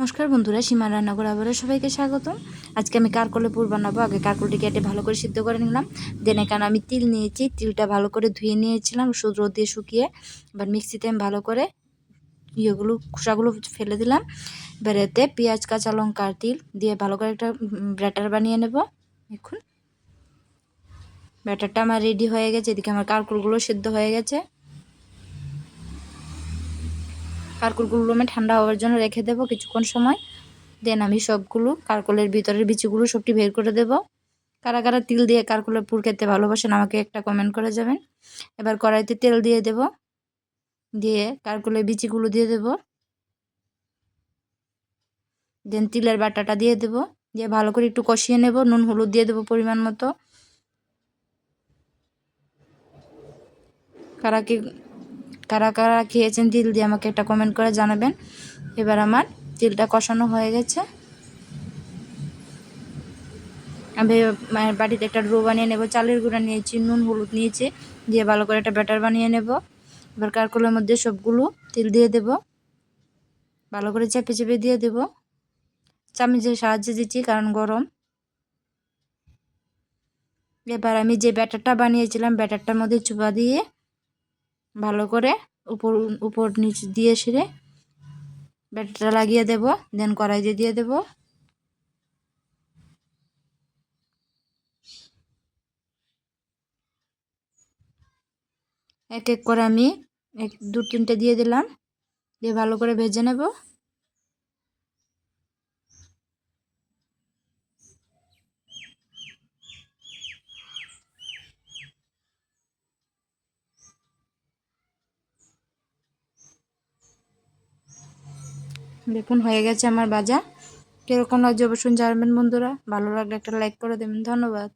নমস্কার বন্ধুরা, সীমা রান্নাঘরে আবারও সবাইকে স্বাগতম। আজকে আমি কারকলের পুর বানাবো। আগে কারকলটি কেটে ভালো করে সিদ্ধ করে নিলাম। দেন এখানে আমি তিল নিয়েছি, তিলটা ভালো করে ধুয়ে নিয়েছিলাম রোদ দিয়ে শুকিয়ে। এবার মিক্সিতে আমি ভালো করে খোসাগুলো ফেলে দিলাম। এবার এতে পেঁয়াজ, কাঁচা লঙ্কা আর তিল দিয়ে ভালো করে একটা ব্যাটার বানিয়ে নেব। এখন ব্যাটারটা আমার রেডি হয়ে গেছে। এদিকে আমার কারকলগুলো সিদ্ধ হয়ে গেছে। কারকলগুলো আমি ঠান্ডা হওয়ার জন্য রেখে দেবো কিছুক্ষণ সময়। দেন আমি সবগুলো কারকলের ভিতরের বিচিগুলো সবটি বের করে দেব। কারা কারা তিল দিয়ে কারকলের পুর খেতে ভালোবাসেন আমাকে একটা কমেন্ট করে যাবেন। এবার কড়াইতে তেল দিয়ে দেব, দিয়ে কারকলের বিচিগুলো দিয়ে দেব। দেন তিলের বাটাটা দিয়ে দেব, দিয়ে ভালো করে একটু কষিয়ে নেব। নুন হলুদ দিয়ে দেব পরিমাণ মতো। কারা কারা খেয়েছেন তিল দিয়ে আমাকে একটা কমেন্ট করে জানাবেন। এবার আমার তিলটা কষানো হয়ে গেছে। আমি বাড়িতে একটা ডো বানিয়ে নেব। চালের গুঁড়া নিয়েছি, নুন হলুদ নিয়েছি, দিয়ে ভালো করে একটা ব্যাটার বানিয়ে নেব। এবার কারকলের মধ্যে সবগুলো তিল দিয়ে দেব, ভালো করে চেপে চেপে দিয়ে দেব। চামচের সাহায্যে দিচ্ছি কারণ গরম। এবার আমি যে ব্যাটারটা বানিয়েছিলাম ব্যাটারটার মধ্যে চুপা দিয়ে ভালো করে উপর উপর নিচে দিয়ে সেরে ব্যাটারটা লাগিয়ে দেব। দেন কড়াইতে দিয়ে দেব। এক এক করে আমি দু তিনটে দিয়ে দিলাম, দিয়ে ভালো করে ভেজে নেব। দেখুন হয়ে গেছে আমার ভাজা। কিরকম লাগছে অবশ্যই জানাবেন বন্ধুরা। ভালো লাগলে একটা লাইক করে দেবেন। ধন্যবাদ।